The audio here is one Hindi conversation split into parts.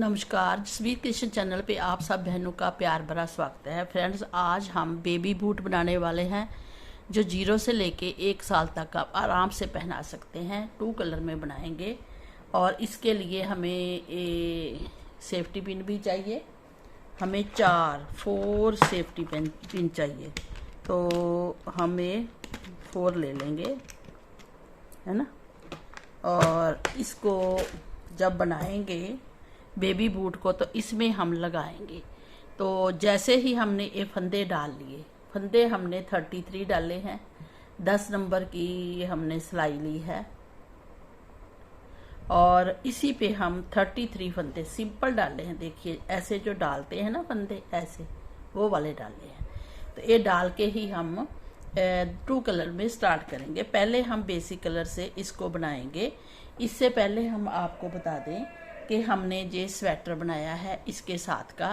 नमस्कार, जसवीर किचन चैनल पे आप सब बहनों का प्यार भरा स्वागत है। फ्रेंड्स, आज हम बेबी बूट बनाने वाले हैं जो 0 से लेके 1 साल तक आप आराम से पहना सकते हैं। 2 कलर में बनाएंगे और इसके लिए हमें सेफ्टी पिन भी चाहिए। हमें 4 सेफ्टी पिन चाहिए, तो हमें 4 ले लेंगे, है ना। और इसको जब बनाएंगे बेबी बूट को तो इसमें हम लगाएंगे। तो जैसे ही हमने ये फंदे डाल लिए, फंदे हमने 33 डाले हैं, 10 नंबर की हमने सिलाई ली है और इसी पे हम 33 फंदे सिंपल डाले हैं। देखिए, ऐसे जो डालते हैं ना फंदे, ऐसे वो वाले डाले हैं। तो ये डाल के ही हम 2 कलर में स्टार्ट करेंगे। पहले हम बेसिक कलर से इसको बनाएंगे। इससे पहले हम आपको बता दें कि हमने ये स्वेटर बनाया है इसके साथ का,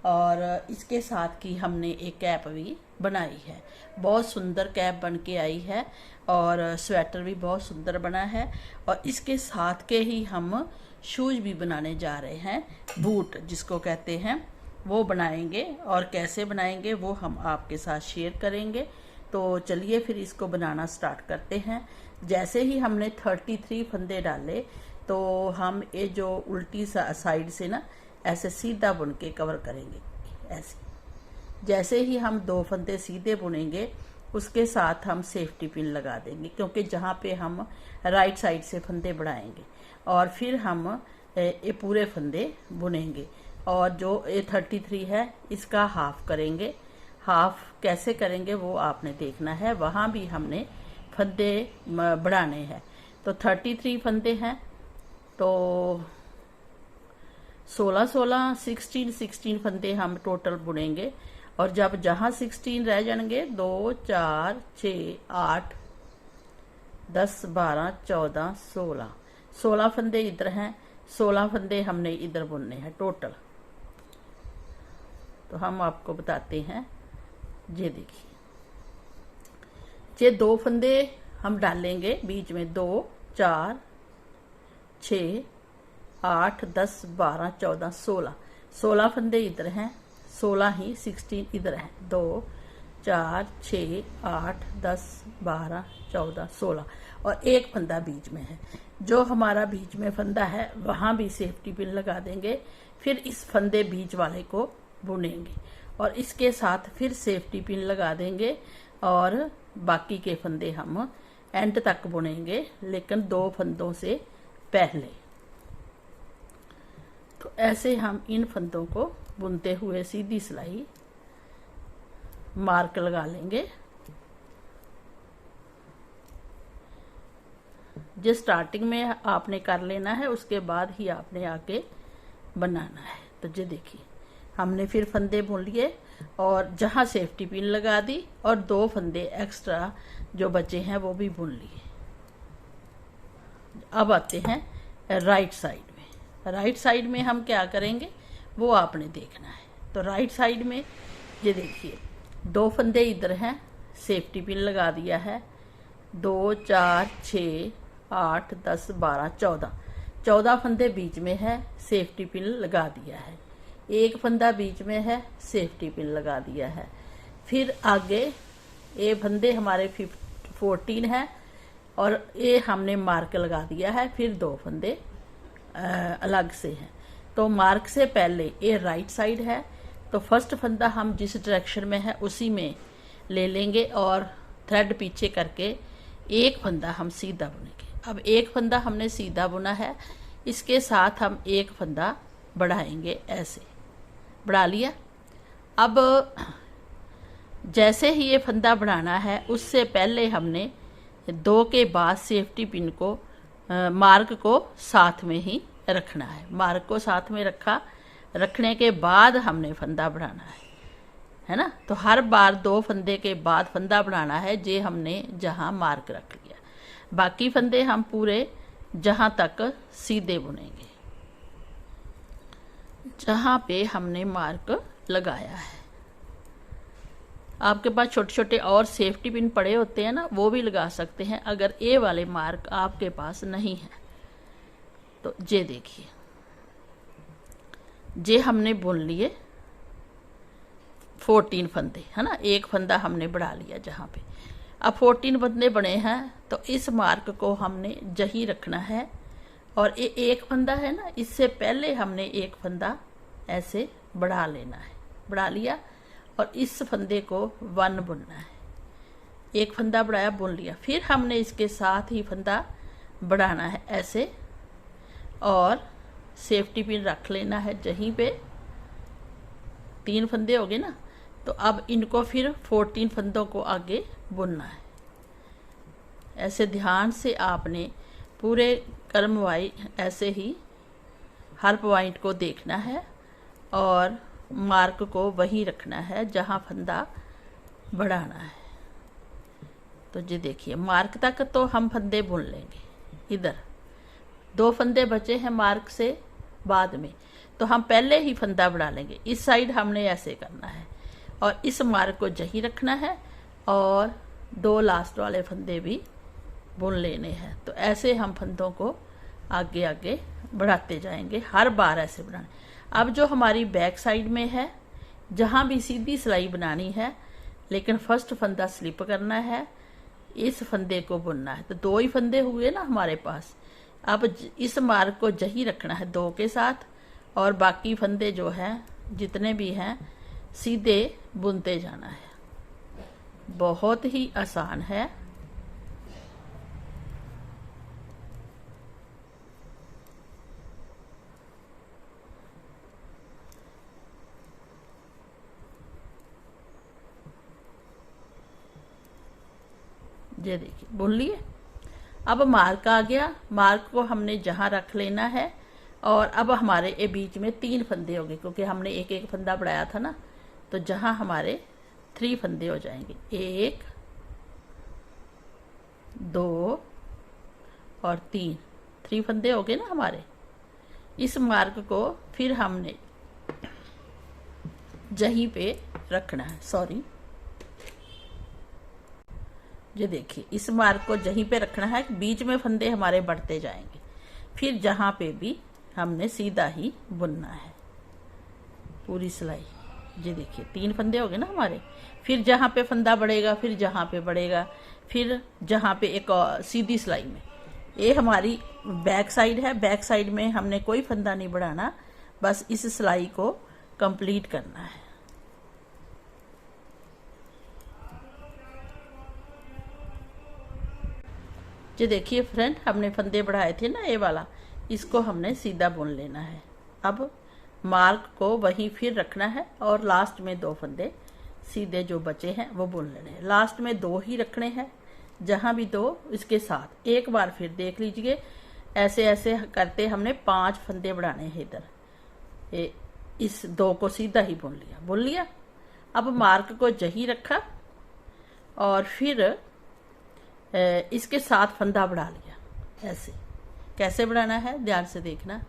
और इसके साथ की हमने एक कैप भी बनाई है। बहुत सुंदर कैप बन के आई है और स्वेटर भी बहुत सुंदर बना है। और इसके साथ के ही हम शूज़ भी बनाने जा रहे हैं, बूट जिसको कहते हैं, वो बनाएंगे। और कैसे बनाएंगे वो हम आपके साथ शेयर करेंगे। तो चलिए फिर इसको बनाना स्टार्ट करते हैं। जैसे ही हमने 33 फंदे डाले तो हम ये जो उल्टी साइड से ना ऐसे सीधा बुन के कवर करेंगे। ऐसे जैसे ही हम 2 फंदे सीधे बुनेंगे उसके साथ हम सेफ्टी पिन लगा देंगे, क्योंकि जहाँ पे हम राइट साइड से फंदे बढ़ाएंगे और फिर हम ये पूरे फंदे बुनेंगे। और जो ये 33 है इसका हाफ करेंगे। हाफ कैसे करेंगे वो आपने देखना है, वहाँ भी हमने फंदे बढ़ाने हैं। तो 33 फंदे हैं, तो 16 16 फंदे हम टोटल बुनेंगे। और जब जहाँ 16 रह जाएंगे, 2 4 6 8 10 12 14 16 फंदे इधर हैं, 16 फंदे हमने इधर बुनने हैं टोटल। तो हम आपको बताते हैं। ये देखिए, ये 2 फंदे हम डालेंगे बीच में, 2 4 6 8 10 12 14 16 फंदे इधर हैं, 16 ही 16 इधर हैं। 2 4 6 8 10 12 14 16 और एक फंदा बीच में है। जो हमारा बीच में फंदा है वहाँ भी सेफ्टी पिन लगा देंगे। फिर इस फंदे बीच वाले को बुनेंगे और इसके साथ फिर सेफ्टी पिन लगा देंगे और बाकी के फंदे हम एंड तक बुनेंगे, लेकिन 2 फंदों से पहले। तो ऐसे हम इन फंदों को बुनते हुए सीधी सिलाई मार्क लगा लेंगे। जो स्टार्टिंग में आपने कर लेना है, उसके बाद ही आपने आगे बनाना है। तो ये देखिए, हमने फिर फंदे बुन लिए और जहाँ सेफ्टी पिन लगा दी और 2 फंदे एक्स्ट्रा जो बचे हैं वो भी बुन लिए। अब आते हैं राइट साइड में। राइट साइड में हम क्या करेंगे वो आपने देखना है। तो राइट साइड में ये देखिए, 2 फंदे इधर हैं, सेफ्टी पिन लगा दिया है। 2 4 6 8 10 12 14 फंदे बीच में है, सेफ्टी पिन लगा दिया है। एक फंदा बीच में है, सेफ्टी पिन लगा दिया है। फिर आगे ये फंदे हमारे 14 है और ये हमने मार्क लगा दिया है। फिर 2 फंदे अलग से हैं। तो मार्क से पहले ये राइट साइड है, तो फर्स्ट फंदा हम जिस डायरेक्शन में है उसी में ले लेंगे और थ्रेड पीछे करके एक फंदा हम सीधा बुनेंगे। अब एक फंदा हमने सीधा बुना है, इसके साथ हम एक फंदा बढ़ाएंगे। ऐसे बढ़ा लिया। अब जैसे ही ये फंदा बढ़ाना है उससे पहले हमने 2 के बाद सेफ्टी पिन को मार्क को साथ में ही रखना है। मार्क को साथ में रखने के बाद हमने फंदा बढ़ाना है ना। तो हर बार 2 फंदे के बाद फंदा बढ़ाना है, जे हमने जहाँ मार्क रख लिया। बाकी फंदे हम पूरे जहाँ तक सीधे बुनेंगे जहाँ पे हमने मार्क लगाया है। आपके पास छोटे छोटे और सेफ्टी पिन पड़े होते हैं ना, वो भी लगा सकते हैं अगर ए वाले मार्क आपके पास नहीं है। तो ये देखिए, जे हमने बुन लिए 14 फंदे, है ना, एक फंदा हमने बढ़ा लिया जहाँ पे। अब 14 फंदे बने हैं, तो इस मार्क को हमने जही रखना है। और ये एक फंदा है ना, इससे पहले हमने एक फंदा ऐसे बढ़ा लेना है, बढ़ा लिया, और इस फंदे को 1 बुनना है। एक फंदा बढ़ाया, बुन लिया, फिर हमने इसके साथ ही फंदा बढ़ाना है ऐसे, और सेफ्टी पिन रख लेना है जहीं पे। 3 फंदे हो गए ना, तो अब इनको फिर 14 फंदों को आगे बुनना है। ऐसे ध्यान से आपने पूरे क्रमवाई ऐसे ही हर पॉइंट को देखना है और मार्क को वहीं रखना है जहाँ फंदा बढ़ाना है। तो जी देखिए, मार्क तक तो हम फंदे बुन लेंगे। इधर 2 फंदे बचे हैं मार्क से बाद में, तो हम पहले ही फंदा बढ़ा लेंगे। इस साइड हमने ऐसे करना है और इस मार्क को जही रखना है और 2 लास्ट वाले फंदे भी बुन लेने हैं। तो ऐसे हम फंदों को आगे आगे बढ़ाते जाएंगे, हर बार ऐसे बढ़ाने। अब जो हमारी बैक साइड में है, जहाँ भी सीधी सिलाई बनानी है, लेकिन फर्स्ट फंदा स्लिप करना है, इस फंदे को बुनना है। तो 2 ही फंदे हुए ना हमारे पास। अब इस मार्क को जही रखना है 2 के साथ, और बाकी फंदे जो हैं जितने भी हैं सीधे बुनते जाना है। बहुत ही आसान है। ये देखिए, बुन लिए। अब मार्क आ गया, मार्क को हमने जहाँ रख लेना है, और अब हमारे ये बीच में 3 फंदे हो गए, क्योंकि हमने एक एक फंदा बढ़ाया था ना। तो जहाँ हमारे 3 फंदे हो जाएंगे, 1 2 और 3 फंदे हो गए ना हमारे। इस मार्क को फिर हमने जहीं पे रखना है, सॉरी, ये देखिए, इस मार्क को जहीं पे रखना है, बीच में फंदे हमारे बढ़ते जाएंगे। फिर जहाँ पे भी हमने सीधा ही बुनना है पूरी सिलाई। ये देखिए, 3 फंदे हो गए ना हमारे। फिर जहाँ पे फंदा बढ़ेगा, फिर जहाँ पे बढ़ेगा, फिर जहाँ पे एक सीधी सिलाई में। ये हमारी बैक साइड है। बैक साइड में हमने कोई फंदा नहीं बढ़ाना, बस इस सिलाई को कंप्लीट करना है। ये देखिए फ्रेंड, हमने फंदे बढ़ाए थे ना, ये वाला, इसको हमने सीधा बुन लेना है। अब मार्क को वहीं फिर रखना है और लास्ट में 2 फंदे सीधे जो बचे हैं वो बुन लेने हैं। लास्ट में 2 ही रखने हैं, जहाँ भी 2 इसके साथ। एक बार फिर देख लीजिए, ऐसे ऐसे करते हमने 5 फंदे बढ़ाने हैं इधर। इस 2 को सीधा ही बुन लिया। अब मार्क को जही रखा और फिर इसके साथ फंदा बढ़ा लिया। ऐसे कैसे बढ़ाना है ध्यान से देखना,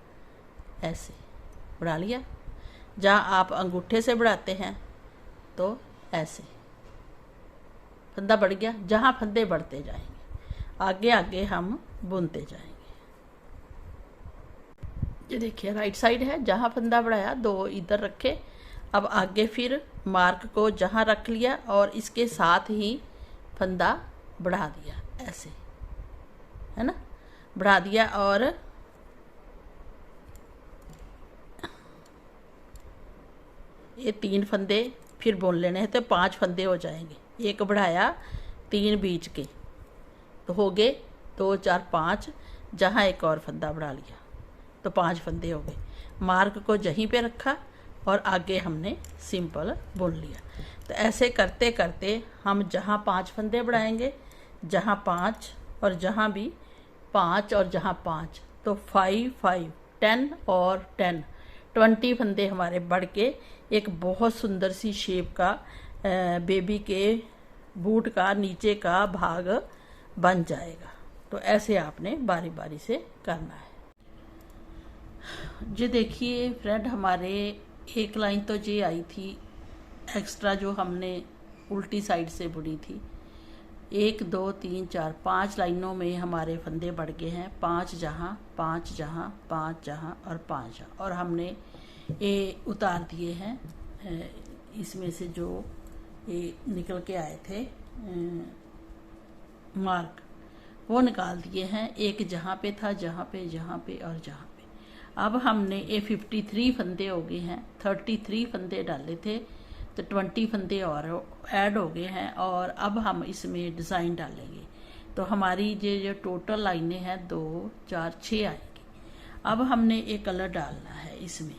ऐसे बढ़ा लिया। जहाँ आप अंगूठे से बढ़ाते हैं तो ऐसे फंदा बढ़ गया। जहाँ फंदे बढ़ते जाएंगे, आगे आगे हम बुनते जाएंगे। ये देखिए, राइट साइड है, जहाँ फंदा बढ़ाया 2 इधर रखे। अब आगे फिर मार्क को जहाँ रख लिया और इसके साथ ही फंदा बढ़ा दिया, ऐसे, है ना, बढ़ा दिया। और ये 3 फंदे फिर बुन लेने हैं, तो 5 फंदे हो जाएंगे। एक बढ़ाया, 3 बीच के, तो हो गए 2 4 5। जहाँ एक और फंदा बढ़ा लिया तो 5 फंदे हो गए। मार्क को जहीं पे रखा और आगे हमने सिंपल बुन लिया। तो ऐसे करते करते हम जहाँ 5 फंदे बढ़ाएंगे, जहाँ 5 और जहाँ भी 5 और जहाँ 5, तो 5 5 10 और 10 20 फंदे हमारे बढ़ के एक बहुत सुंदर सी शेप का बेबी के बूट का नीचे का भाग बन जाएगा। तो ऐसे आपने बारी बारी से करना है। जी देखिए फ्रेंड, हमारे एक लाइन तो ये आई थी एक्स्ट्रा, जो हमने उल्टी साइड से बुनी थी। 1 2 3 4 5 लाइनों में हमारे फंदे बढ़ गए हैं। 5 जहाँ 5 जहाँ 5 जहाँ और 5 जहाँ, और हमने ये उतार दिए हैं, इसमें से जो ये निकल के आए थे मार्क, वो निकाल दिए हैं। एक जहाँ पे था, जहाँ पे और जहाँ पे। अब हमने ये 53 फंदे हो गए हैं, 33 फंदे डाले थे तो 20 फंदे और ऐड हो गए हैं। और अब हम इसमें डिज़ाइन डालेंगे तो हमारी ये जो टोटल लाइनें हैं 2 4 6 आएंगी। अब हमने एक कलर डालना है इसमें,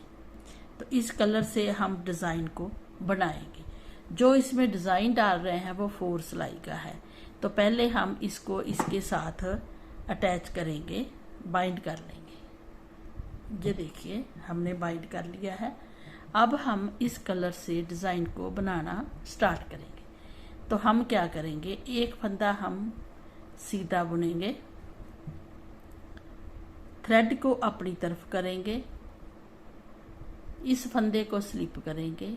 तो इस कलर से हम डिज़ाइन को बनाएंगे। जो इसमें डिज़ाइन डाल रहे हैं वो 4 सिलाई का है। तो पहले हम इसको इसके साथ अटैच करेंगे, बाइंड कर लेंगे। ये देखिए हमने बाइंड कर लिया है। अब हम इस कलर से डिज़ाइन को बनाना स्टार्ट करेंगे। तो हम क्या करेंगे, एक फंदा हम सीधा बुनेंगे, थ्रेड को अपनी तरफ करेंगे, इस फंदे को स्लिप करेंगे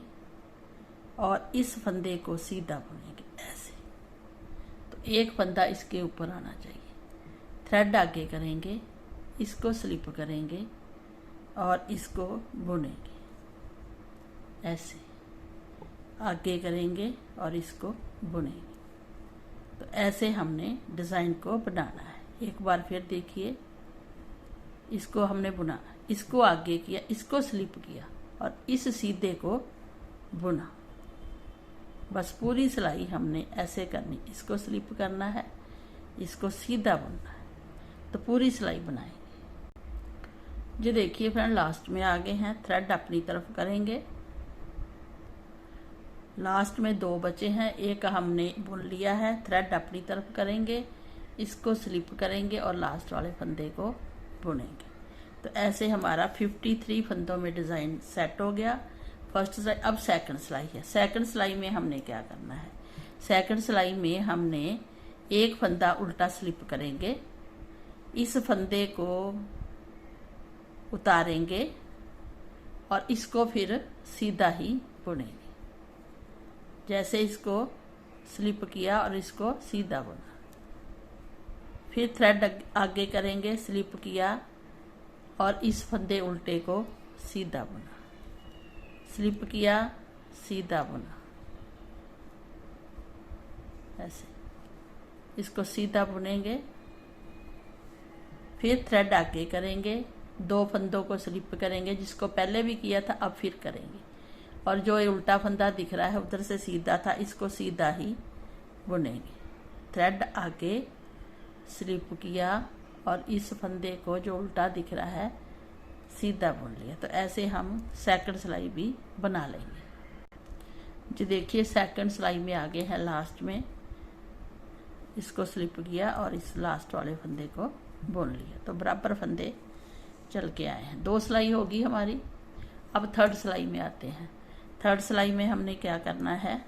और इस फंदे को सीधा बुनेंगे ऐसे। तो एक फंदा इसके ऊपर आना चाहिए, थ्रेड आगे करेंगे, इसको स्लिप करेंगे और इसको बुनेंगे ऐसे, आगे करेंगे और इसको बुनेंगे। तो ऐसे हमने डिज़ाइन को बनाना है। एक बार फिर देखिए, इसको हमने बुना, इसको आगे किया, इसको स्लिप किया और इस सीधे को बुना। बस पूरी सिलाई हमने ऐसे करनी, इसको स्लिप करना है, इसको सीधा बुनना है। तो पूरी सिलाई बनाएंगे। ये देखिए फ्रेंड, लास्ट में आ गए हैं, थ्रेड अपनी तरफ करेंगे। लास्ट में 2 बचे हैं, एक हमने बुन लिया है, थ्रेड अपनी तरफ करेंगे, इसको स्लिप करेंगे और लास्ट वाले फंदे को बुनेंगे। तो ऐसे हमारा 53 फंदों में डिज़ाइन सेट हो गया। फर्स्ट सिलाई। अब सेकंड सिलाई है। सेकंड सिलाई में हमने क्या करना है, सेकंड सिलाई में हमने एक फंदा उल्टा स्लिप करेंगे, इस फंदे को उतारेंगे और इसको फिर सीधा ही बुनेंगे। जैसे इसको स्लिप किया और इसको सीधा बुना, फिर थ्रेड आगे करेंगे, स्लिप किया और इस फंदे उल्टे को सीधा बुना, स्लिप किया, सीधा बुना ऐसे, इसको सीधा बुनेंगे। फिर थ्रेड आगे करेंगे, 2 फंदों को स्लिप करेंगे, जिसको पहले भी किया था अब फिर करेंगे। और जो ये उल्टा फंदा दिख रहा है उधर से सीधा था, इसको सीधा ही बुनेंगे। थ्रेड आगे स्लिप किया और इस फंदे को जो उल्टा दिख रहा है सीधा बुन लिया। तो ऐसे हम सेकंड सिलाई भी बना लेंगे। जो देखिए सेकंड सिलाई में आगे है, लास्ट में इसको स्लिप किया और इस लास्ट वाले फंदे को बुन लिया। तो बराबर फंदे चल के आए हैं। 2 सिलाई होगी हमारी। अब थर्ड सिलाई में आते हैं। थर्ड सिलाई में हमने क्या करना है,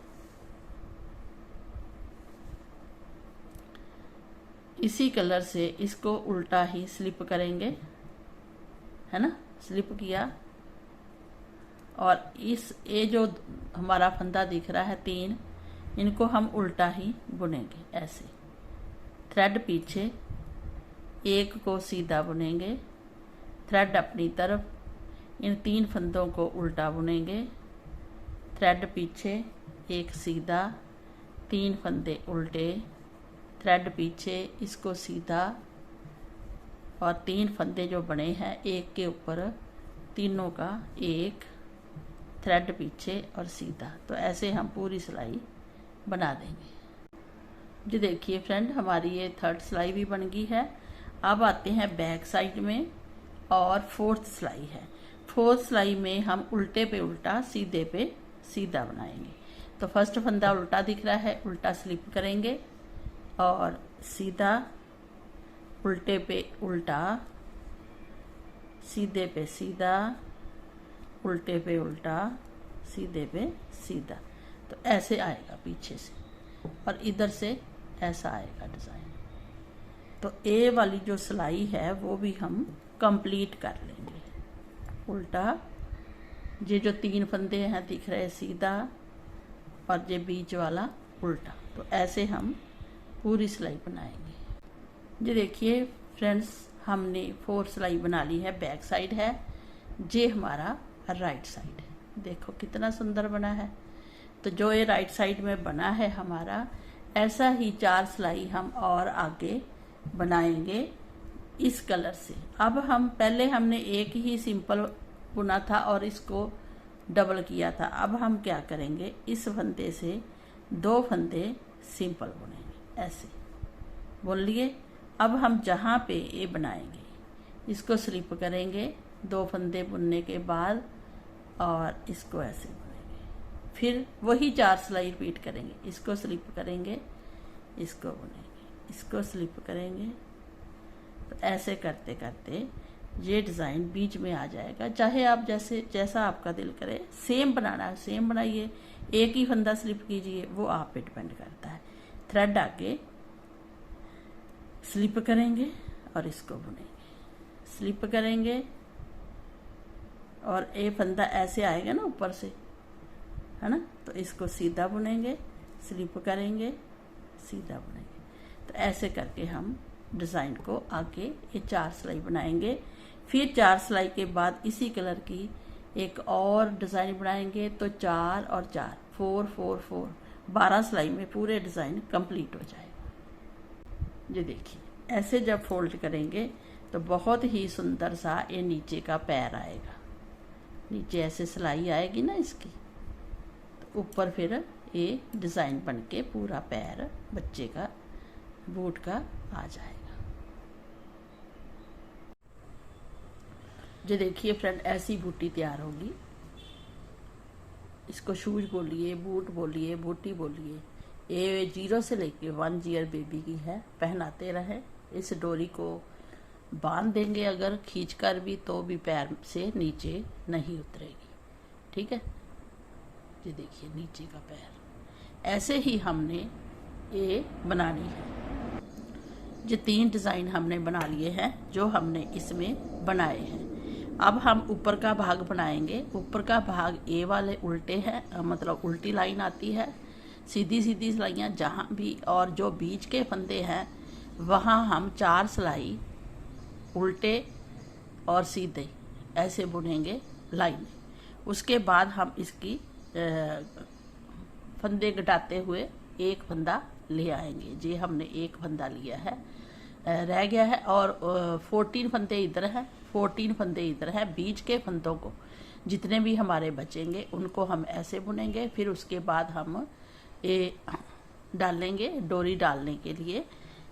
इसी कलर से इसको उल्टा ही स्लिप करेंगे, है ना, स्लिप किया और इस ये जो हमारा फंदा दिख रहा है 3, इनको हम उल्टा ही बुनेंगे ऐसे। थ्रेड पीछे, एक को सीधा बुनेंगे, थ्रेड अपनी तरफ, इन 3 फंदों को उल्टा बुनेंगे, थ्रेड पीछे, एक सीधा, 3 फंदे उल्टे, थ्रेड पीछे, इसको सीधा और 3 फंदे जो बने हैं एक के ऊपर तीनों का एक, थ्रेड पीछे और सीधा। तो ऐसे हम पूरी सिलाई बना देंगे। जी देखिए फ्रेंड, हमारी ये थर्ड सिलाई भी बन गई है। अब आते हैं बैक साइड में और फोर्थ सिलाई है। फोर्थ सिलाई में हम उल्टे पे उल्टा, सीधे पे सीधा बनाएंगे। तो फर्स्ट फंदा उल्टा दिख रहा है, उल्टा स्लिप करेंगे और सीधा, उल्टे पे उल्टा, सीधे पे सीधा, उल्टे पे उल्टा, सीधे पे सीधा। तो ऐसे आएगा पीछे से और इधर से ऐसा आएगा डिज़ाइन। तो ए वाली जो सिलाई है वो भी हम कंप्लीट कर लेंगे। उल्टा, ये जो 3 फंदे हैं दिख रहे सीधा और ये बीच वाला उल्टा। तो ऐसे हम पूरी सिलाई बनाएंगे। ये देखिए फ्रेंड्स, हमने 4 सिलाई बना ली है। बैक साइड है, ये हमारा राइट साइड। देखो कितना सुंदर बना है। तो जो ये राइट साइड में बना है हमारा, ऐसा ही 4 सिलाई हम और आगे बनाएंगे इस कलर से। अब हम पहले हमने एक ही सिंपल बुना था और इसको डबल किया था। अब हम क्या करेंगे, इस फंदे से 2 फंदे सिंपल बुनेंगे, ऐसे बुन लिए। अब हम जहाँ पे ये बनाएंगे इसको स्लिप करेंगे 2 फंदे बुनने के बाद, और इसको ऐसे बुनेंगे। फिर वही 4 सिलाई रिपीट करेंगे, इसको स्लिप करेंगे, इसको बुनेंगे, इसको स्लिप करेंगे। तो ऐसे करते करते ये डिज़ाइन बीच में आ जाएगा। चाहे आप जैसा आपका दिल करे सेम बनाना है सेम बनाइए, एक ही फंदा स्लिप कीजिए, वो आप पे डिपेंड करता है। थ्रेड आगे स्लिप करेंगे और इसको बुनेंगे, स्लिप करेंगे, और ये फंदा ऐसे आएगा ना ऊपर से, है ना, तो इसको सीधा बुनेंगे, स्लिप करेंगे, सीधा बुनेंगे। तो ऐसे करके हम डिज़ाइन को आगे ये 4 सिलाई बनाएंगे। फिर 4 सिलाई के बाद इसी कलर की एक और डिज़ाइन बनाएंगे। तो 4 और 4 4 4 4 12 सिलाई में पूरे डिज़ाइन कंप्लीट हो जाएगा। ये देखिए ऐसे जब फोल्ड करेंगे तो बहुत ही सुंदर सा ये नीचे का पैर आएगा। नीचे ऐसे सिलाई आएगी ना इसकी, तो ऊपर फिर ये डिज़ाइन बन के पूरा पैर बच्चे का बूट का आ जाएगा। जो देखिए फ्रेंड, ऐसी बूटी तैयार होगी। इसको शूज बोलिए, बूट बोलिए, बूटी बोलिए। ये 0 से लेके 1 ईयर बेबी की है, पहनाते रहे। इस डोरी को बांध देंगे अगर खींच कर भी, तो भी पैर से नीचे नहीं उतरेगी। ठीक है, ये देखिए नीचे का पैर। ऐसे ही हमने ये बनानी है। ये 3 डिज़ाइन हमने बना लिए हैं जो हमने इसमें बनाए हैं। अब हम ऊपर का भाग बनाएंगे। ऊपर का भाग ए वाले उल्टे हैं, मतलब उल्टी लाइन आती है, सीधी सीधी सिलाइयाँ जहाँ भी, और जो बीच के फंदे हैं वहाँ हम 4 सिलाई उल्टे और सीधे ऐसे बुनेंगे लाइन। उसके बाद हम इसकी फंदे घटाते हुए एक फंदा ले आएंगे। जी हमने एक फंदा लिया है, रह गया है, और 14 फंदे इधर है, 14 फंदे इधर है। बीच के फंदों को जितने भी हमारे बचेंगे उनको हम ऐसे बुनेंगे। फिर उसके बाद हम ये डालेंगे, डोरी डालने के लिए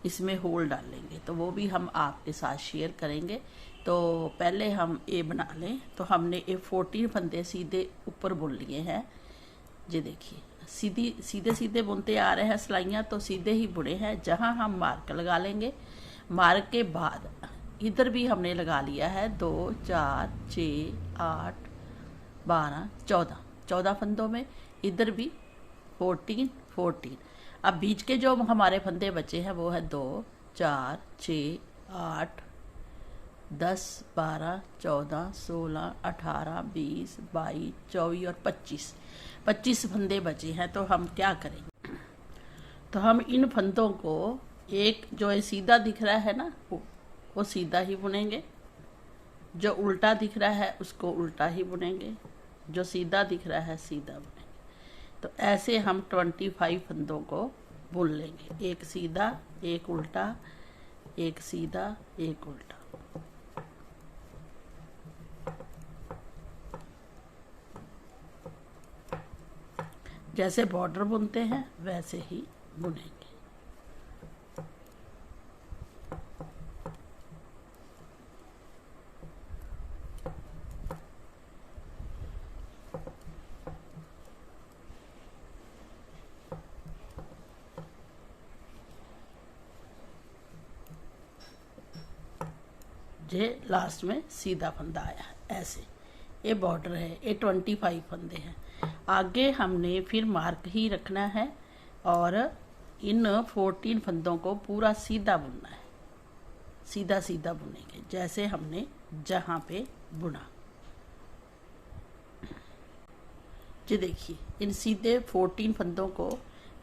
इसमें होल डालेंगे, तो वो भी हम आपके साथ शेयर करेंगे। तो पहले हम ये बना लें। तो हमने ये 14 फंदे सीधे ऊपर बुन लिए हैं। ये देखिए सीधे सीधे बुनते आ रहे हैं सिलाइयाँ, तो सीधे ही बुने हैं। जहाँ हम मार्क लगा लेंगे, मार्क के बाद इधर भी हमने लगा लिया है 2 4 6 8 12 14 फंदों में, इधर भी 14। अब बीच के जो हमारे फंदे बचे हैं वो है 2 4 6 8 10 12 14 16 18 20 22 24 और 25 फंदे बचे हैं। तो हम क्या करेंगे, तो हम इन फंदों को एक जो है सीधा दिख रहा है ना, वो सीधा ही बुनेंगे। जो उल्टा दिख रहा है उसको उल्टा ही बुनेंगे। जो सीधा दिख रहा है सीधा बुनेंगे। तो ऐसे हम 25 फंदों को बुन लेंगे। एक सीधा, एक उल्टा, एक सीधा, एक उल्टा। जैसे बॉर्डर बुनते हैं वैसे ही बुनेंगे। ये लास्ट में सीधा फंदा आया ऐसे। ये बॉर्डर है, ये 25 फंदे हैं। आगे हमने फिर मार्क ही रखना है और इन 14 फंदों को पूरा सीधा बुनना है। सीधा सीधा बुनेंगे जैसे हमने जहाँ पे बुना। जी देखिए, इन सीधे 14 फंदों को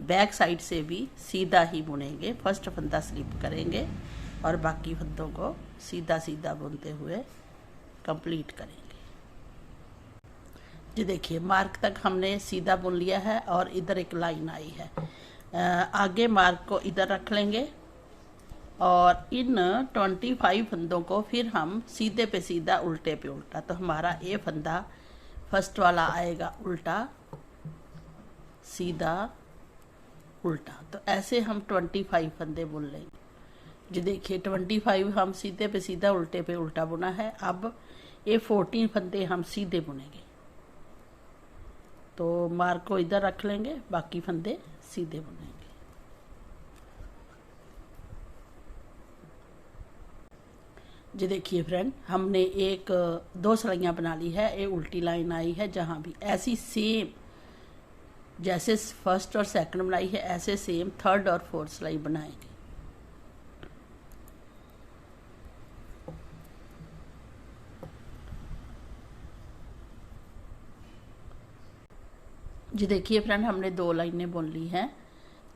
बैक साइड से भी सीधा ही बुनेंगे। फर्स्ट फंदा स्लिप करेंगे और बाकी फंदों को सीधा सीधा बुनते हुए कंप्लीट करेंगे। जी देखिए, मार्क तक हमने सीधा बुन लिया है और इधर एक लाइन आई है। आगे मार्क को इधर रख लेंगे और इन 25 फंदों को फिर हम सीधे पे सीधा उल्टे पे उल्टा, तो हमारा ये फंदा फर्स्ट वाला आएगा उल्टा सीधा उल्टा। तो ऐसे हम 25 फंदे बुन लेंगे। जी देखिए, 25 हम सीधे पे सीधा उल्टे पे उल्टा बुना है। अब ये 14 फंदे हम सीधे बुनेंगे, तो मार्क को इधर रख लेंगे, बाकी फंदे सीधे बुनेंगे। जी देखिए फ्रेंड, हमने एक 2 सिलाइयाँ बना ली है। ये उल्टी लाइन आई है, जहाँ भी ऐसी सेम जैसे फर्स्ट और सेकंड बनाई है ऐसे सेम थर्ड और फोर्थ सिलाई बनाएंगे। जी देखिए फ्रेंड, हमने 2 लाइनें बुन ली हैं,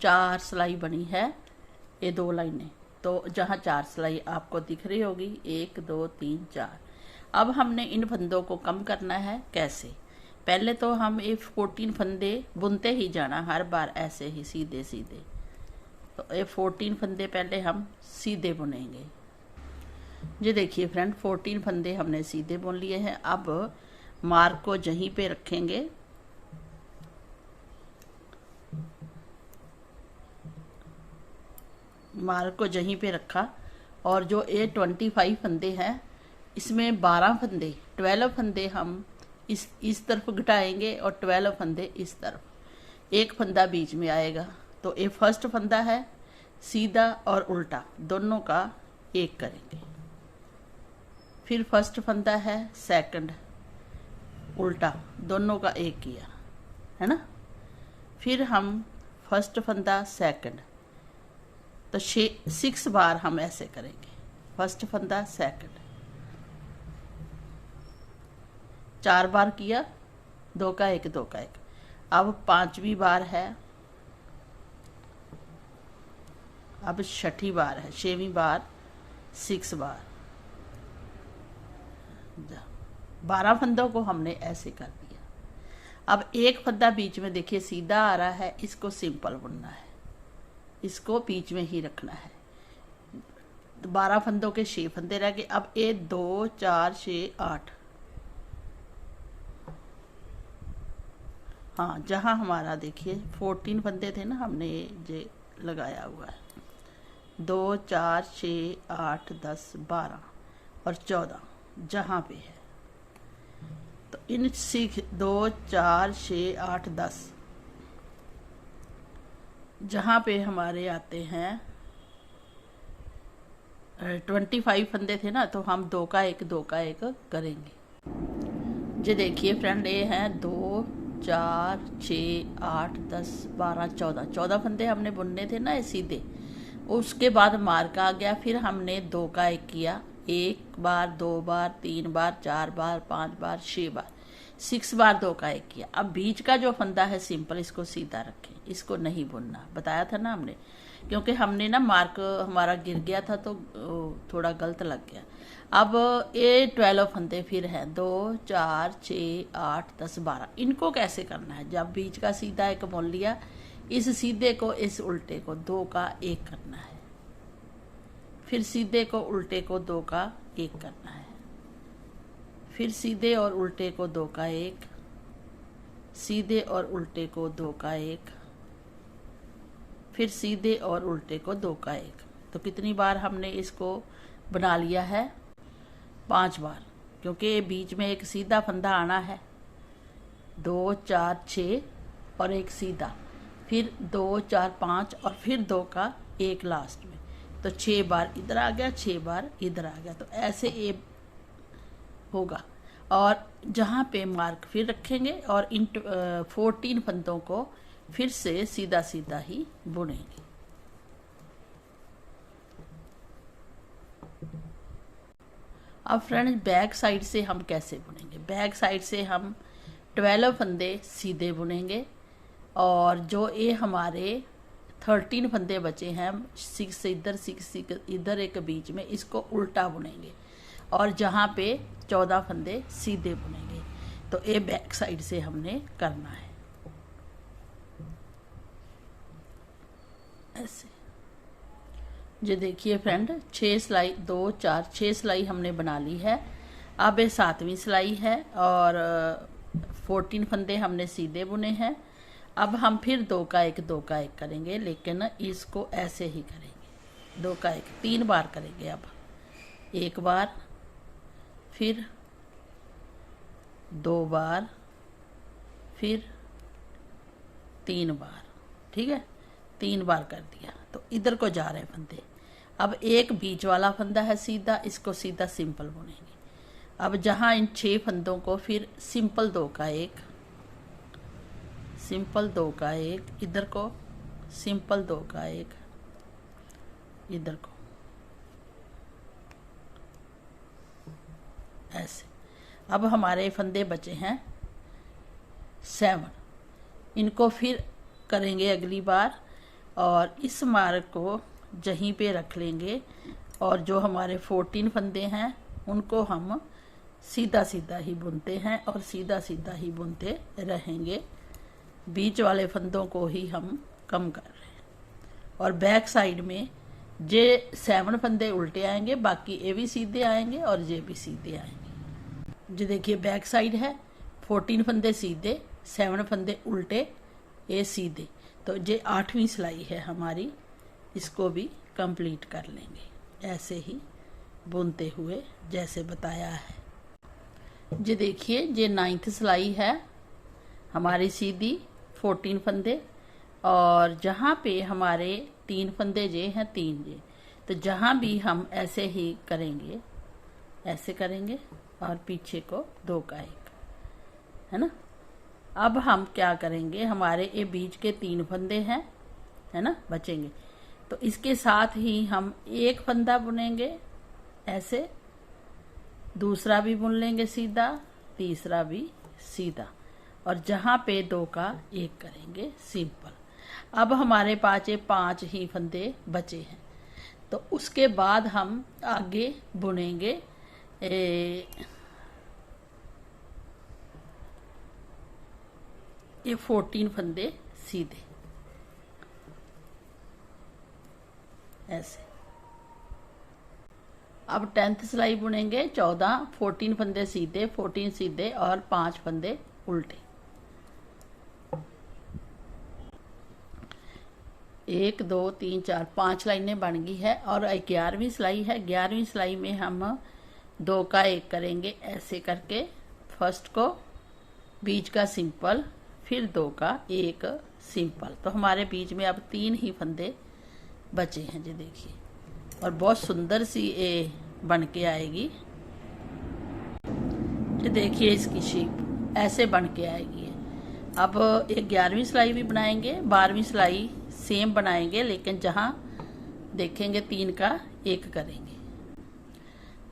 4 सिलाई बनी है। ये 2 लाइनें, तो जहाँ 4 सिलाई आपको दिख रही होगी 1 2 3 4। अब हमने इन फंदों को कम करना है। कैसे? पहले तो हम ये 14 फंदे बुनते ही जाना हर बार, ऐसे ही सीधे सीधे। तो ये 14 फंदे पहले हम सीधे बुनेंगे। जी देखिए फ्रेंड, 14 फंदे हमने सीधे बुन लिए हैं। अब मार्क को यहीं पे रखेंगे, मार्क को यहीं पे रखा, और जो ये 25 फंदे हैं इसमें 12 फंदे 12 फंदे हम इस तरफ घटाएंगे और 12 फंदे इस तरफ। एक फंदा बीच में आएगा, तो ये फर्स्ट फंदा है, सीधा और उल्टा दोनों का एक करेंगे। फिर फर्स्ट फंदा है, सेकंड उल्टा दोनों का एक किया है ना। फिर हम फर्स्ट फंदा सेकंड, तो 6 बार हम ऐसे करेंगे। फर्स्ट फंदा सेकंड 4 बार किया, 2 का 1 2 का 1। अब 5वीं बार है, अब 6ठी बार है, 6वीं बार 6 बार। 12 फंदों को हमने ऐसे कर दिया। अब एक फंदा बीच में देखिए सीधा आ रहा है, इसको सिंपल बुनना है, इसको बीच में ही रखना है। 12 फंदों के 6 फंदे रह गए। अब 1 2 4 6 8, हाँ, जहाँ हमारा देखिए 14 फंदे थे ना, हमने ये लगाया हुआ है। 2 4 6 8 10 12 और 14 जहाँ पे है, तो इन 2 4 6 8 10 जहाँ पे हमारे आते हैं 25 फंदे थे ना, तो हम 2 का 1 2 का 1 करेंगे। जी देखिए फ्रेंड, ये हैं 2 4 6 8 10 12 14 फंदे हमने बुनने थे ना ये सीधे। उसके बाद मार्क आ गया, फिर हमने 2 का 1 किया, 1 बार 2 बार 3 बार 4 बार 5 बार 6 बार, 6 बार 2 का 1 किया। अब बीच का जो फंदा है सिंपल, इसको सीधा रखें, इसको नहीं बुनना, बताया था ना हमने, क्योंकि हमने ना मार्क हमारा गिर गया था तो थोड़ा गलत लग गया। अब ये 12 फंदे फिर हैं, 2 4 6 8 10 12। इनको कैसे करना है? जब बीच का सीधा एक बुन लिया, इस सीधे को इस उल्टे को 2 का 1 करना है, फिर सीधे को उल्टे को 2 का 1 करना है, फिर सीधे और उल्टे को 2 का 1, सीधे और उल्टे को 2 का 1, फिर सीधे और उल्टे को 2 का 1। तो कितनी बार हमने इसको बना लिया है? 5 बार, क्योंकि बीच में एक सीधा फंदा आना है। 2 4 6 और एक सीधा, फिर 2 4 5 और फिर 2 का 1 लास्ट में, तो 6 बार इधर आ गया, 6 बार इधर आ गया। तो ऐसे ये होगा, और जहाँ पे मार्क फिर रखेंगे और इन 14 फंदों को फिर से सीधा सीधा ही बुनेंगे। अब फ्रेंड्स, बैक साइड से हम कैसे बुनेंगे? बैक साइड से हम 12 फंदे सीधे बुनेंगे, और जो ये हमारे 13 फंदे बचे हैं, 6 इधर 6 इधर एक बीच में, इसको उल्टा बुनेंगे, और जहाँ पे 14 फंदे सीधे बुनेंगे। तो ये बैक साइड से हमने करना है ऐसे। जो देखिए फ्रेंड 6 सिलाई 2 4 6 सिलाई हमने बना ली है। अब ये 7वीं सिलाई है और 14 फंदे हमने सीधे बुने हैं। अब हम फिर 2 का 1 2 का 1 करेंगे, लेकिन इसको ऐसे ही करेंगे। 2 का 1 3 बार करेंगे। अब 1 बार, फिर 2 बार, फिर 3 बार। ठीक है, 3 बार कर दिया। तो इधर को जा रहे हैं फंदे। अब एक बीच वाला फंदा है सीधा, इसको सीधा सिंपल बुनेंगे। अब जहां इन 6 फंदों को फिर सिंपल 2 का 1, सिंपल 2 का 1, इधर को सिंपल 2 का 1, इधर को ऐसे। अब हमारे फंदे बचे हैं 7। इनको फिर करेंगे अगली बार और इस मार्क को जहीं पे रख लेंगे और जो हमारे 14 फंदे हैं उनको हम सीधा सीधा ही बुनते हैं और सीधा सीधा ही बुनते रहेंगे। बीच वाले फंदों को ही हम कम कर रहे हैं। और बैक साइड में ये 7 फंदे उल्टे आएंगे, बाकी ये भी सीधे आएंगे और ये भी सीधे आएंगे। जो देखिए बैक साइड है 14 फंदे सीधे, 7 फंदे उल्टे, ये सीधे। तो ये 8वीं सिलाई है हमारी, इसको भी कंप्लीट कर लेंगे ऐसे ही बुनते हुए जैसे बताया है। ये देखिए ये 9th सिलाई है हमारी सीधी, 14 फंदे और जहाँ पे हमारे 3 फंदे ये हैं 3 ये। तो जहाँ भी हम ऐसे ही करेंगे, ऐसे करेंगे और पीछे को 2 का 1, है ना। अब हम क्या करेंगे, हमारे ये बीच के 3 फंदे हैं, है ना, बचेंगे। तो इसके साथ ही हम एक फंदा बुनेंगे ऐसे, दूसरा भी बुन लेंगे सीधा, तीसरा भी सीधा और जहाँ पे 2 का 1 करेंगे सिंपल। अब हमारे पास ये 5 ही फंदे बचे हैं। तो उसके बाद हम आगे बुनेंगे ये 14 फंदे सीधे ऐसे। अब 10th सिलाई बुनेंगे 14, 14 फंदे सीधे, 14 सीधे और 5 फंदे उल्टे। 1 2 3 4 5 लाइनें बन गई है और 11वीं सिलाई है। 11वीं सिलाई में हम 2 का 1 करेंगे ऐसे करके, फर्स्ट को, बीच का सिंपल, फिर 2 का 1 सिंपल। तो हमारे बीच में अब 3 ही फंदे बचे हैं जी देखिए, और बहुत सुंदर सी ये बन के आएगी। ये देखिए इसकी शेप ऐसे बन के आएगी। अब एक 11वीं सिलाई भी बनाएंगे, 12वीं सिलाई सेम बनाएंगे, लेकिन जहाँ देखेंगे 3 का 1 करेंगे।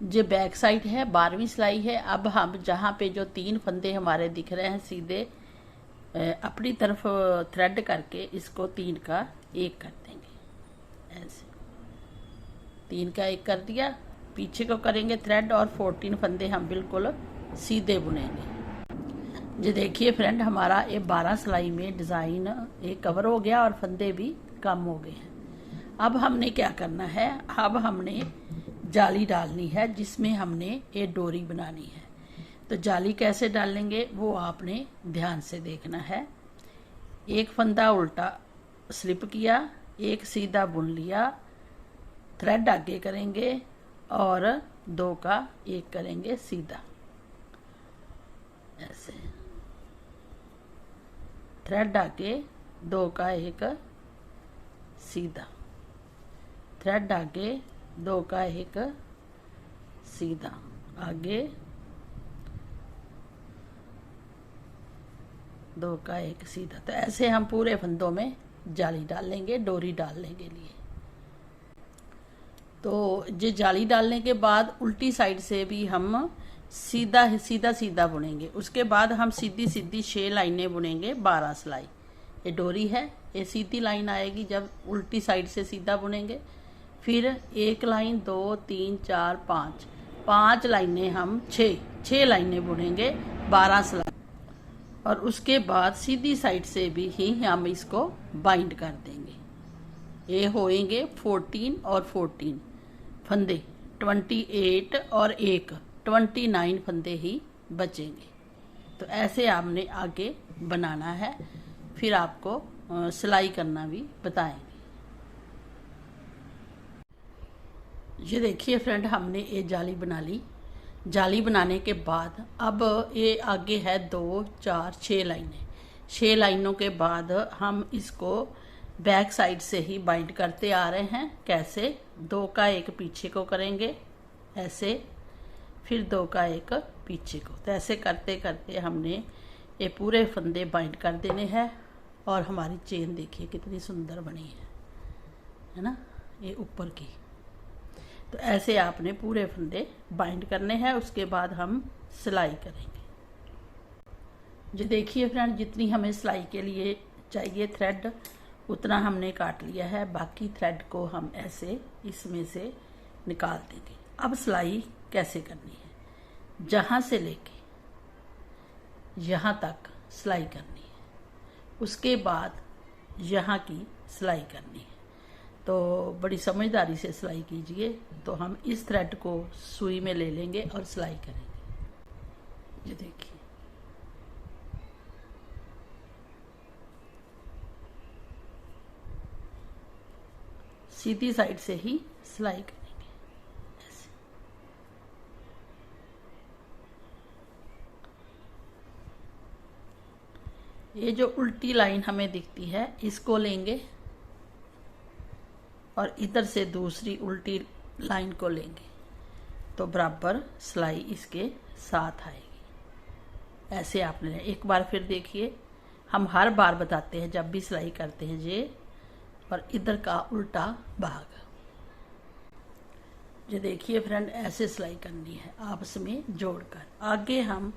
जो बैक साइड है 12वीं सिलाई है। अब हम जहाँ पे जो 3 फंदे हमारे दिख रहे हैं सीधे, अपनी तरफ थ्रेड करके इसको 3 का 1 कर देंगे ऐसे। 3 का 1 कर दिया, पीछे को करेंगे थ्रेड और 14 फंदे हम बिल्कुल सीधे बुनेंगे। जो देखिए फ्रेंड हमारा ये 12 सिलाई में डिज़ाइन ये कवर हो गया और फंदे भी कम हो गए हैं। अब हमने क्या करना है, अब हमने जाली डालनी है जिसमें हमने ये डोरी बनानी है। तो जाली कैसे डालेंगे वो आपने ध्यान से देखना है। एक फंदा उल्टा स्लिप किया, एक सीधा बुन लिया, थ्रेड आगे करेंगे और 2 का 1 करेंगे सीधा ऐसे। थ्रेड आगे 2 का 1 सीधा, थ्रेड आगे 2 का 1 सीधा, आगे 2 का 1 सीधा। तो ऐसे हम पूरे फंदों में जाली डाल लेंगे डोरी डालने के लिए। तो ये जाली डालने के बाद उल्टी साइड से भी हम सीधा बुनेंगे। उसके बाद हम सीधी सीधी 6 लाइनें बुनेंगे 12 सिलाई। ये डोरी है, ये सीधी लाइन आएगी जब उल्टी साइड से सीधा बुनेंगे। फिर 1 लाइन 2 3 4 5 5 लाइनें हम 6 लाइनें बुनेंगे 12 सिलाई, और उसके बाद सीधी साइड से भी ही हम इसको बाइंड कर देंगे। ये होएंगे 14 और 14 फंदे, 28 और 1 29 फंदे ही बचेंगे। तो ऐसे आपने आगे बनाना है, फिर आपको सिलाई करना भी बताएंगे। ये देखिए फ्रेंड, हमने ये जाली बना ली। जाली बनाने के बाद अब ये आगे है 2 4 6 लाइनें। 6 लाइनों के बाद हम इसको बैक साइड से ही बाइंड करते आ रहे हैं। कैसे? 2 का 1 पीछे को करेंगे ऐसे, फिर 2 का 1 पीछे को। तो ऐसे करते करते हमने ये पूरे फंदे बाइंड कर देने हैं। और हमारी चेन देखिए कितनी सुंदर बनी है ना, ये ऊपर की। तो ऐसे आपने पूरे फंदे बाइंड करने हैं। उसके बाद हम सिलाई करेंगे। जो देखिए फ्रेंड, जितनी हमें सिलाई के लिए चाहिए थ्रेड उतना हमने काट लिया है। बाकी थ्रेड को हम ऐसे इसमें से निकाल देंगे। अब सिलाई कैसे करनी है? जहाँ से लेके यहाँ तक सिलाई करनी है, उसके बाद यहाँ की सिलाई करनी है। तो बड़ी समझदारी से सिलाई कीजिए। तो हम इस थ्रेड को सुई में ले लेंगे और सिलाई करेंगे। ये देखिए, सीधी साइड से ही सिलाई करेंगे ऐसे। ये जो उल्टी लाइन हमें दिखती है इसको लेंगे और इधर से दूसरी उल्टी लाइन को लेंगे, तो बराबर सिलाई इसके साथ आएगी। ऐसे आपने एक बार फिर देखिए, हम हर बार बताते हैं जब भी सिलाई करते हैं ये, और इधर का उल्टा भाग। ये देखिए फ्रेंड, ऐसे सिलाई करनी है आपस में जोड़कर। आगे हम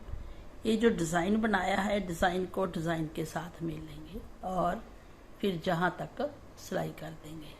ये जो डिज़ाइन बनाया है, डिज़ाइन को डिज़ाइन के साथ मिल लेंगे और फिर जहाँ तक सिलाई कर देंगे।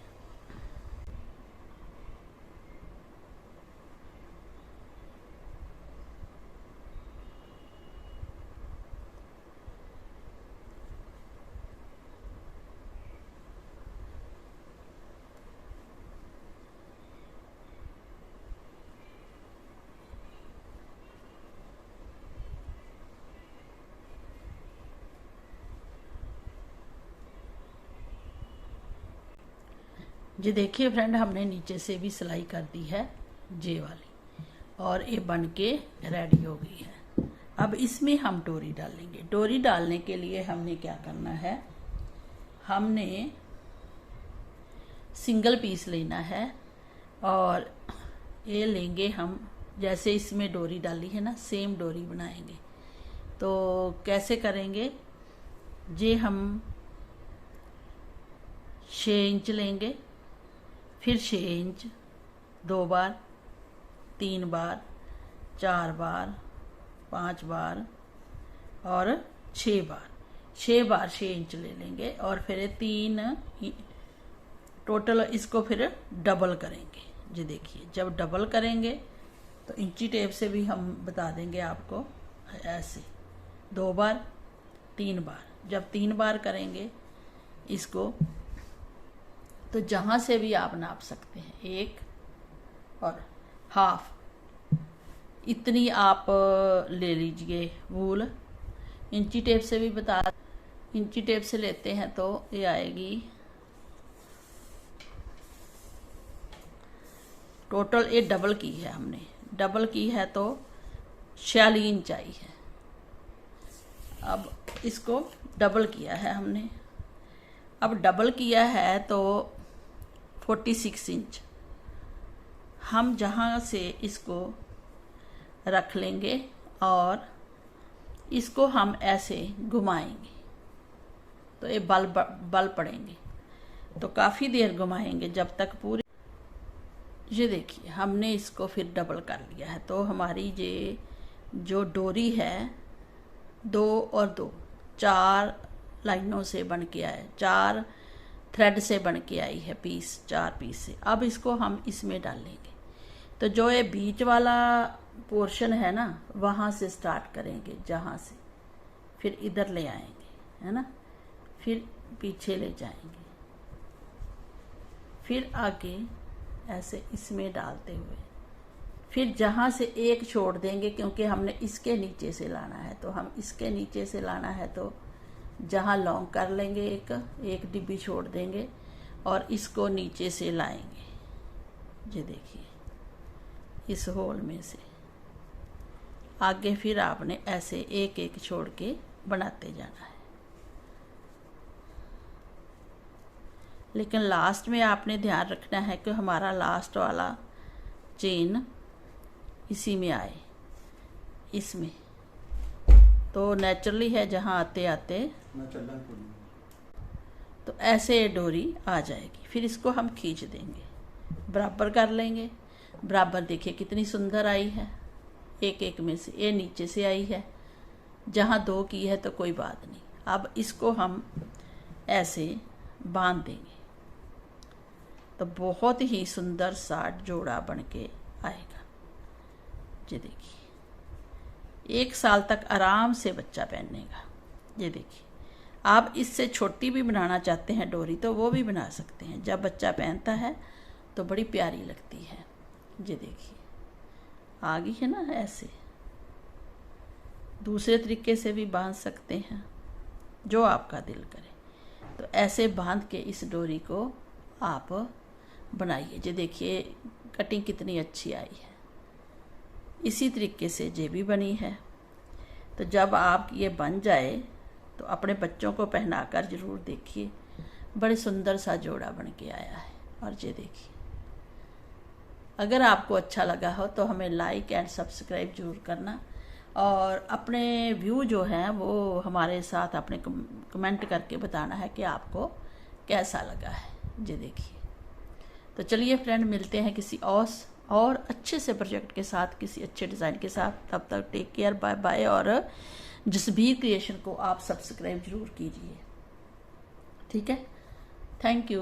ये देखिए फ्रेंड, हमने नीचे से भी सिलाई कर दी है जे वाली, और ये बन के रेडी हो गई है। अब इसमें हम डोरी डालेंगे। डोरी डालने के लिए हमने क्या करना है, हमने सिंगल पीस लेना है और ये लेंगे हम, जैसे इसमें डोरी डाली है ना, सेम डोरी बनाएंगे। तो कैसे करेंगे, जे हम 6 इंच लेंगे, फिर 6 इंच 2 बार, 3 बार, 4 बार, 5 बार और 6 बार। 6 बार 6 इंच ले लेंगे और फिर 3 टोटल इसको फिर डबल करेंगे। जी देखिए, जब डबल करेंगे तो इंची टेप से भी हम बता देंगे आपको। ऐसे 2 बार 3 बार, जब 3 बार करेंगे इसको, तो जहाँ से भी आप नाप सकते हैं, 1 और हाफ इतनी आप ले लीजिए वूल। इंची टेप से भी बता, इंची टेप से लेते हैं तो ये आएगी टोटल, ये डबल की है हमने, डबल की है तो 46 इंच आई है। अब इसको डबल किया है हमने, अब डबल किया है तो 46 इंच हम जहाँ से इसको रख लेंगे और इसको हम ऐसे घुमाएंगे तो ये बल पड़ेंगे। तो काफ़ी देर घुमाएंगे जब तक पूरी, ये देखिए हमने इसको फिर डबल कर लिया है। तो हमारी ये जो डोरी है 2 और 2 4 लाइनों से बन के आया, 4 थ्रेड से बन के आई है पीस, 4 पीस से। अब इसको हम इसमें डालेंगे। तो तो जो ये बीच वाला पोर्शन है ना, वहाँ से स्टार्ट करेंगे, जहाँ से फिर इधर ले आएंगे, है ना, फिर पीछे ले जाएंगे, फिर आगे ऐसे इसमें डालते हुए फिर जहाँ से एक छोड़ देंगे, क्योंकि हमने इसके नीचे से लाना है, तो हम इसके नीचे से लाना है, तो जहाँ लॉन्ग कर लेंगे एक डिब्बी छोड़ देंगे और इसको नीचे से लाएंगे। ये देखिए, इस होल में से आगे फिर आपने ऐसे एक एक छोड़ के बनाते जाना है। लेकिन लास्ट में आपने ध्यान रखना है कि हमारा लास्ट वाला चेन इसी में आए, इसमें तो नेचुरली है, जहाँ आते आते तो ऐसे डोरी आ जाएगी। फिर इसको हम खींच देंगे, बराबर कर लेंगे। बराबर देखिए कितनी सुंदर आई है, एक एक में से ये नीचे से आई है, जहाँ दो की है तो कोई बात नहीं। अब इसको हम ऐसे बांध देंगे तो बहुत ही सुंदर सा जोड़ा बन के आएगा। ये देखिए, 1 साल तक आराम से बच्चा पहनेगा। ये देखिए, आप इससे छोटी भी बनाना चाहते हैं डोरी तो वो भी बना सकते हैं। जब बच्चा पहनता है तो बड़ी प्यारी लगती है। ये देखिए, आ गई है ना। ऐसे दूसरे तरीके से भी बांध सकते हैं, जो आपका दिल करे। तो ऐसे बांध के इस डोरी को आप बनाइए। ये देखिए कटिंग कितनी अच्छी आई है। इसी तरीके से ये भी बनी है। तो जब आप ये बन जाए तो अपने बच्चों को पहनाकर ज़रूर देखिए, बड़े सुंदर सा जोड़ा बन के आया है। और ये देखिए, अगर आपको अच्छा लगा हो तो हमें लाइक एंड सब्सक्राइब जरूर करना, और अपने व्यू जो हैं वो हमारे साथ अपने कमेंट करके बताना है कि आपको कैसा लगा है। ये देखिए, तो चलिए फ्रेंड, मिलते हैं किसी और अच्छे से प्रोजेक्ट के साथ, किसी अच्छे डिज़ाइन के साथ। तब तक टेक केयर, बाय बाय। और जसबीर क्रिएशन को आप सब्सक्राइब जरूर कीजिए, ठीक है। Thank you.